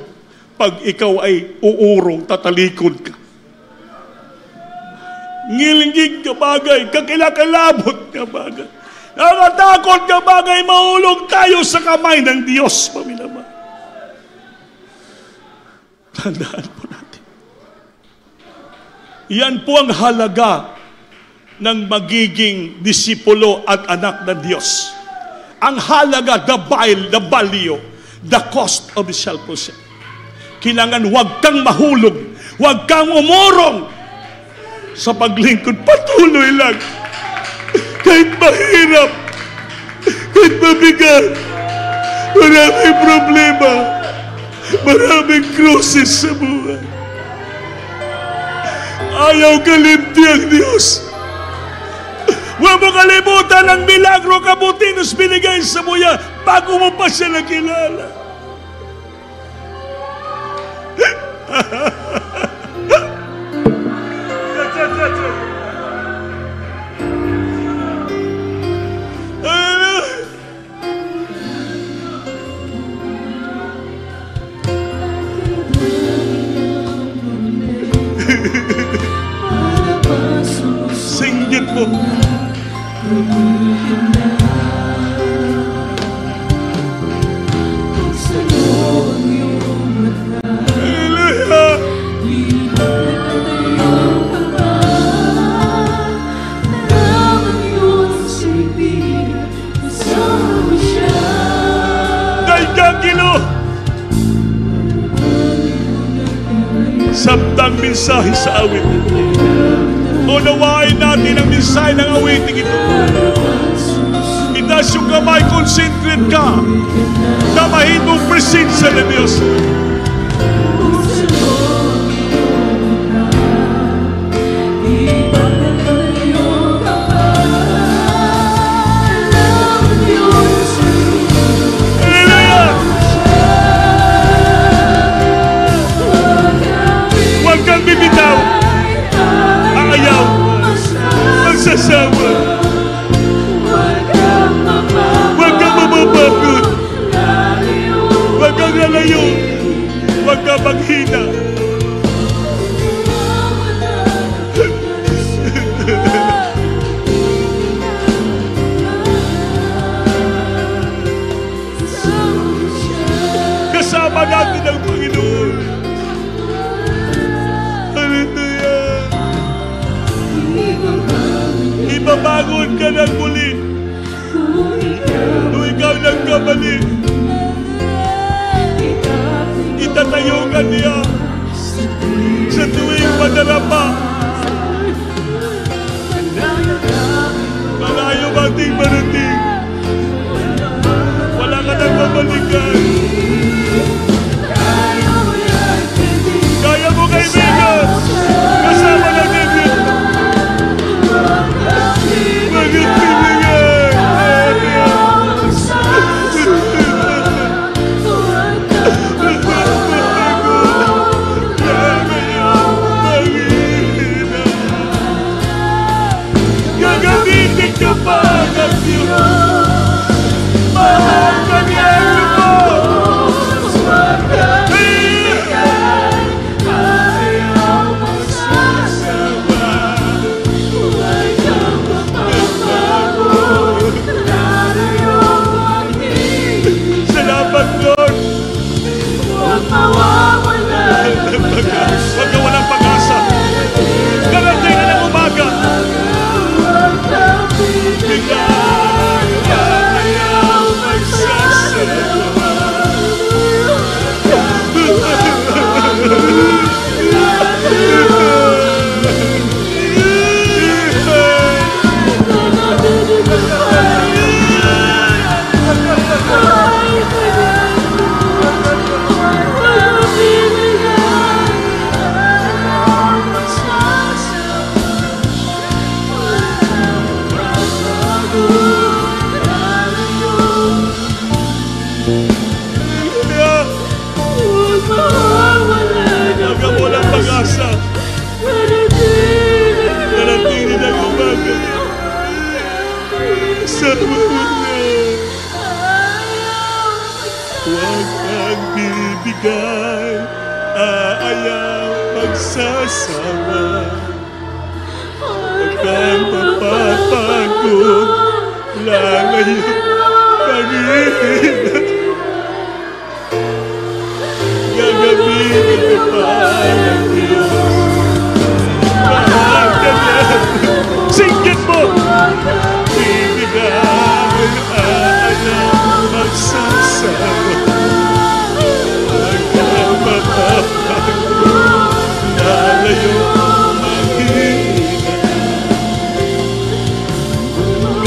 Speaker 1: pag ikaw ay uurong, tatalikod ka. Ngilingig ka bagay, kakilakalabot ka bagay. Nakatakot ka bagay, mahulog tayo sa kamay ng Diyos, paminama. Tandaan po natin. Yan po ang halaga ng magiging disipulo at anak ng Diyos. Ang halaga, the value, the cost of discipleship. Kailangan huwag kang mahulog, huwag kang umurong sa paglingkod. Patuloy lang. Kahit mahirap, kahit mabigat, maraming problema, maraming kroses sa buhay. Ayaw kalimti ang Diyos. Huwag mo kalimutan ang milagro kabutinos binigay sa buya bago mo pa siya nakilala. Singgit mo. Sabtang mensahe sa awit. Unawain natin ang mensahe ng awiting ito. Itaas yung kamay, concentrate ka. Damahin mong presensya ng Diyos. Huwag kang bibitaw, ayaw, magsasawa, huwag kang mababagod, huwag kang lalayo, huwag kang maghina. Kasama natin ang Panginoon. Ibabangon ka ng muli. Kung ikaw nagkamali, itatayo ka niya sa tuwing madarapa. Malayo ating marating. Wala ka nang babalikan. Kaya mo, kaibigan. Kasama na David. Gagamitin ka pa ng Diyos. Mahal ka niya mo. ayaw magsasawa. Huwag kang mapapagod, lalayo pag-ibig. Gagamitin ka pa ng Diyos. Mahal ka na. Singkat mo! Bibigay ayaw magsasawa. Huwag kang mapapagod, lalayo mag-ibig.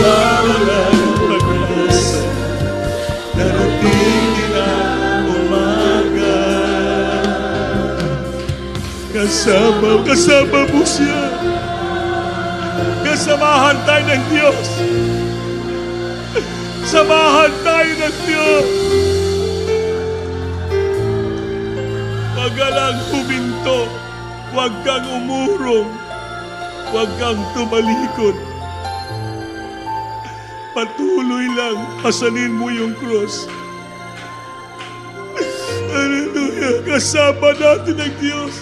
Speaker 1: Walang pag-asa, darating na umaga. Kasama mo siya. Kasamahan tayo ng Diyos. Samahan tayo ng Diyos. Huwag ka lang huminto. Huwag kang umurong. Huwag kang tumalikod. Patuloy lang, pasanin mo yung cross. Hallelujah! Kasama natin ang Diyos.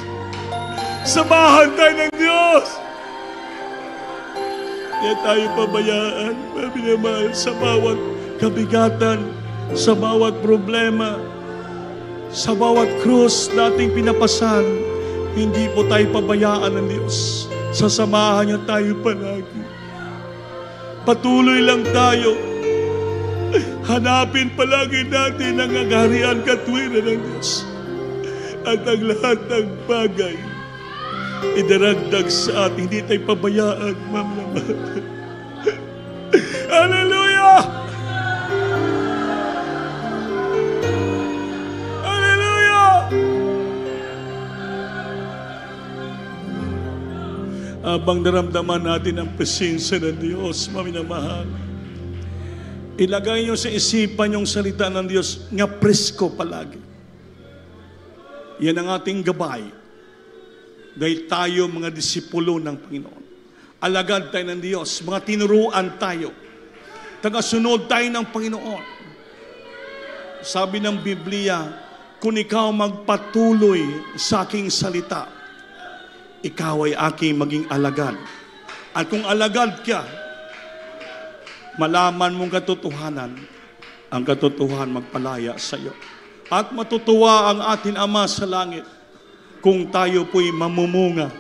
Speaker 1: Samahan tayo ng Diyos. Kaya tayo pabayaan, minamahal, sa bawat kabigatan, sa bawat problema, sa bawat krus nating pinapasan, hindi po tayo pabayaan ng Diyos. Sasamahan niya tayo palagi. Patuloy lang tayo. Hanapin palagi natin ang agarian katwiran ng Diyos. At ang lahat ng bagay idaragdag sa atin. Hindi tayo pabayaan, Ma'am Laman. Hallelujah! Hallelujah! Habang naramdaman natin ang presensya ng Diyos, maminamahal, ilagay niyo sa isipan yung salita ng Diyos nga presko palagi. Yan ang ating gabay. Dahil tayo mga disipulo ng Panginoon. Alagad tayo ng Diyos. Mga tinuruan tayo. Tagasunod tayo ng Panginoon. Sabi ng Biblia, kung ikaw magpatuloy sa aking salita, ikaw ay aking maging alagad. At kung alagad ka, malaman mong katotohanan, ang katotohanan magpalaya sa iyo. At matutuwa ang ating Ama sa langit kung tayo po'y mamumunga.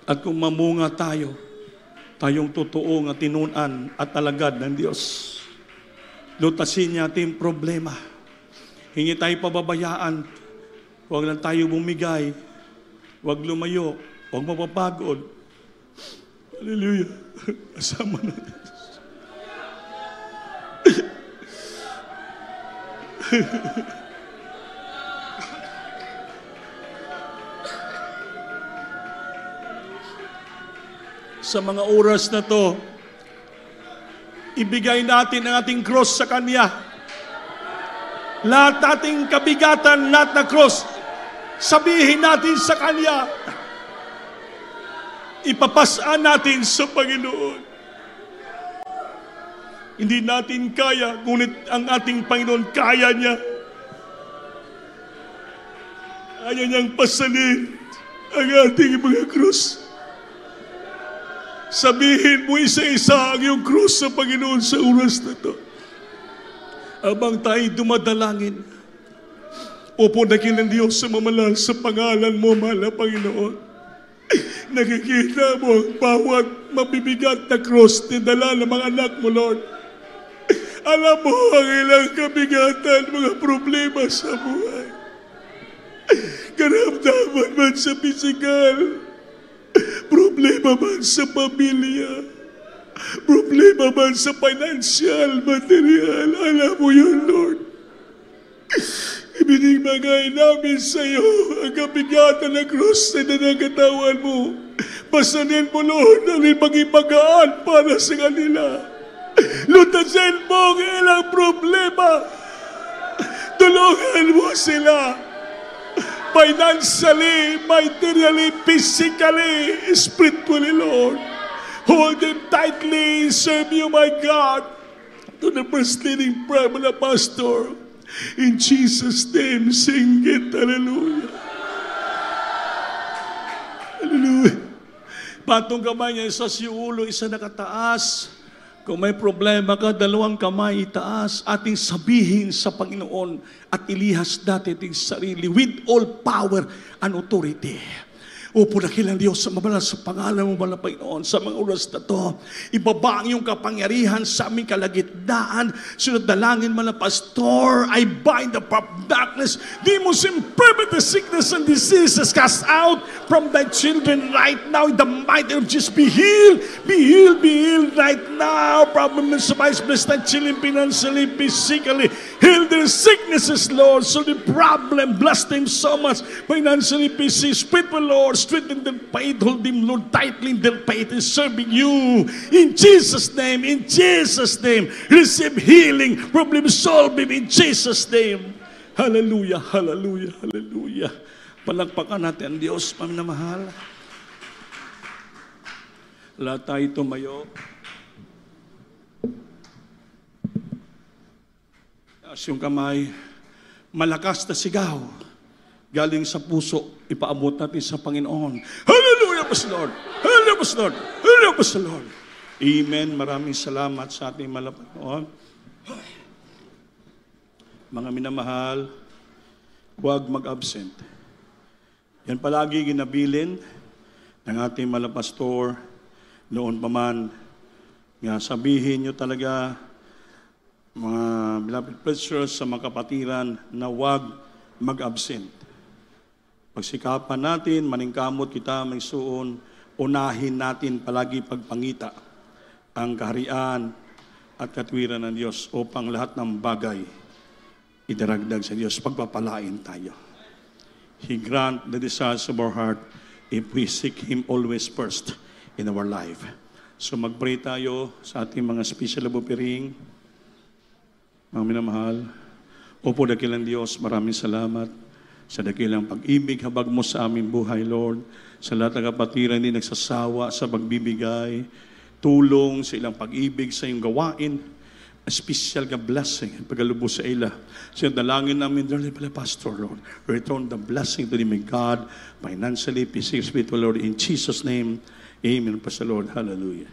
Speaker 1: At kung mamunga tayo, tayong totoo nga tinunan at alagad ng Diyos. Lutasin niya ating problema. Hingi tayo pababayaan. Huwag lang tayo bumigay. Huwag lumayo. Huwag mapapagod. Hallelujah. Kasama natin. Sa mga oras na to, ibigay natin ang ating cross sa Kanya. Lahat ating kabigatan, lahat na cross, sabihin natin sa Kanya. Ipapasaan natin sa Panginoon. Hindi natin kaya, ngunit ang ating Panginoon kaya niya. Kaya niyang pasalin ang ating mga cross. Sabihin mo isa-isa ang iyong krus sa Panginoon sa oras na ito. Abang tayo dumadalangin, pupunakin ng Diyos sa mamalal sa pangalan mo, mahal na Panginoon. Nakikita mo ang bawat mabibigat na krus na dala ng mga anak mo, Lord. Alam mo ang ilang kabigatan, mga problema sa buhay. Karamdaman man sa pisikal, problema man sa pamilya, problema man sa financial, material, alam mo yun, Lord. Ibinibigay namin sa iyo ang kabigatan ng krus na nanagatawan mo. Pasanin mo, Lord, ang maging magaan para sa kanila. Lutasin mo ang ilang problema. Tulungan mo sila. Financially, materially, physically, spiritually, Lord. Hold them tightly, serve you, my God. To the first leading prayer, mga pastor, In Jesus' name, sing it. Hallelujah. Hallelujah. Patong kamay niya, isa si ulo, isa nakataas. Kung may problema ka, dalawang kamay itaas, ating sabihin sa Panginoon at ilihas natin ating sarili with all power and authority. O punakilang Diyos sa mabalas sa pangalan mo, Mahal na Panginoon, sa mga oras na to, ibaba ang iyong kapangyarihan sa aming kalagitnaan. Sunod dalangin, Mahal na Pastor, I bind the power of darkness, demons, infirmity, sickness, and diseases, cast out from thy children right now in the mighty name of Jesus. Be healed, be healed, be healed right now. Problem sa vice president, chilling financially, physically, heal their sicknesses, Lord. So the problem, bless them so much, financially, physically, spiritual, Lord. Strengthen their faith, hold them, Lord, tightly in their faith and serving you. In Jesus' name, receive healing, problem solving in Jesus' name. Hallelujah, hallelujah, hallelujah. Palakpakan natin ang Diyos, paminamahal. Lahat tayo tumayo. Taas yung kamay. Malakas na sigaw. Galing sa puso, ipaabot natin sa Panginoon. Hallelujah po sa Lord! Hallelujah po sa Lord! Hallelujah po sa Lord! Amen. Maraming salamat sa ating mahal na Panginoon. Mga minamahal, huwag mag-absent. Yan palagi ginabilin ng ating mahal na pastor noon pa man. Nga sabihin nyo talaga, mga beloved preachers sa mga kapatiran, na huwag mag-absent. Pagsikapan natin, maningkamot kita may suon, unahin natin palagi pagpangita ang kaharian at katwiran ng Diyos upang lahat ng bagay idaragdag sa Diyos, pagpapalain tayo. He grant the desires of our heart if we seek Him always first in our life. So mag-pray tayo sa ating mga special offering. Mga minamahal, opo dakilang Diyos, maraming salamat sa dakilang pag-ibig, habag mo sa aming buhay, Lord. Sa lahat ng kapatiran, hindi nagsasawa sa pagbibigay, tulong sa ilang pag-ibig, sa iyong gawain, a special ka blessing, pagkalubos sa ila. So dalangin namin, dearly Pastor, Lord, return the blessing to Him, God, financially, physically, spiritual, Lord, in Jesus' name, amen. Pa sa Lord, hallelujah.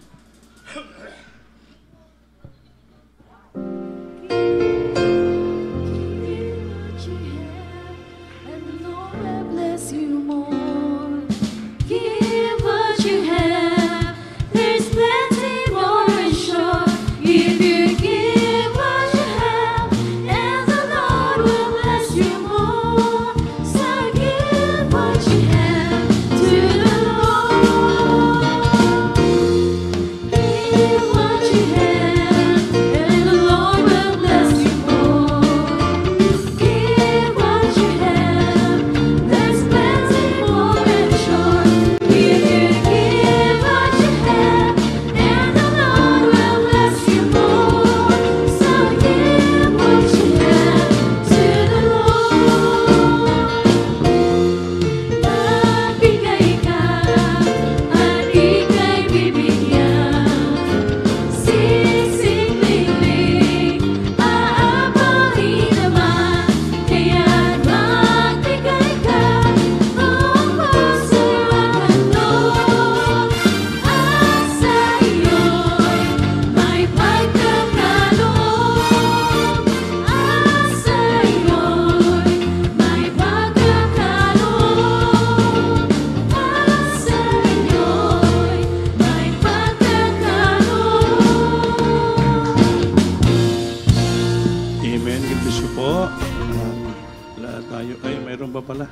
Speaker 1: Pala.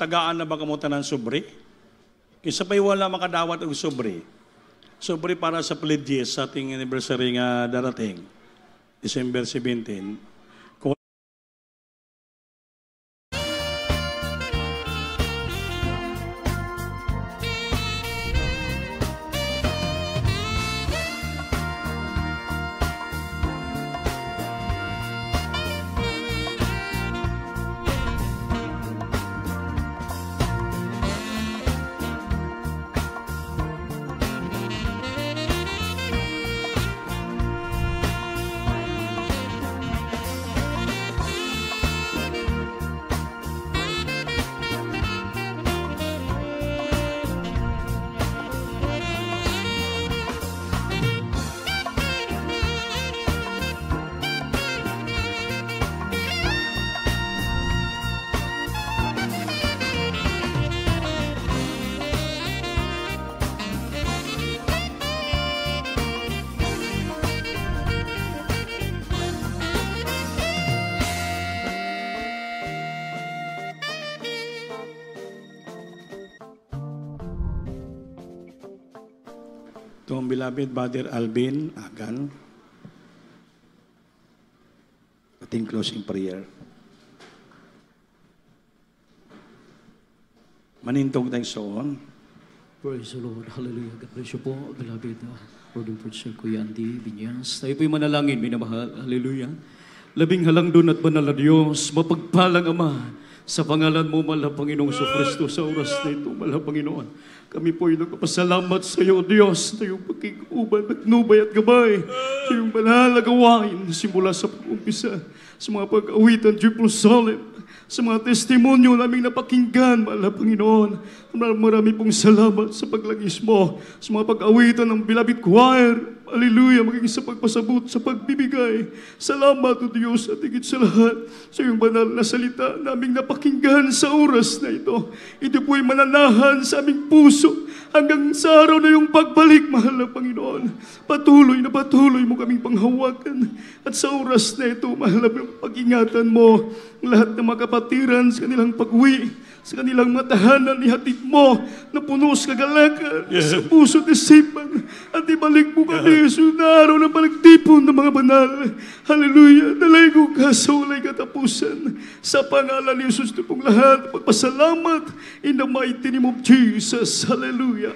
Speaker 1: tagaan na ba kamuta ng sobre? Kisa pa'y wala makadawat og sobre. Sobre para sa pledges sa ating anniversary nga darating, December 17. To ang beloved Brother Alvin Agan, ating closing prayer. Manintog tayong soon.
Speaker 3: Praise the Lord. Hallelujah. God bless you po, beloved Rodon Preacher Kuya Andy Binyas. Tayo po'y manalangin, minamahal. Hallelujah. Labing halang doon at banal na Diyos, mapagpalang Ama, sa pangalan mo, mahal na Panginoong Kristo, sa oras na ito, mahal na Panginoon. Kami po'y nagpapasalamat sa iyo, Diyos, sa iyong pagkikuban, magnubay at gabay, sa iyong banal na gawain, simula sa pag-umpisa, sa mga pag-awitan, Jerusalem, sa mga testimonyo naming napakinggan, mahal na Panginoon. Marami pong salamat sa paglagis mo, sa mga pag-awitan ng beloved choir. Hallelujah, magiging sa pagpasabot, sa pagbibigay. Salamat, O Diyos, at higit sa lahat, sa iyong banal na salita naming napakinggan sa oras na ito. Ito po'y mananahan sa aming puso hanggang sa araw na iyong pagbalik, mahal na Panginoon. Patuloy mo kaming panghawakan. At sa oras na ito, mahal na pag-ingatan mo lahat ng mga kapatiran sa kanilang pag-uwi, sa kanilang matahanan, ihatid mo na puno sa kagalakan, sa puso at isipan, at ibalik mo kami sa araw ng palagtipon ng mga banal. Hallelujah! Dalay ko ka sa ulay katapusan. Sa pangalan ni Jesus na pong lahat, pagpasalamat in the mighty name of Jesus. Hallelujah!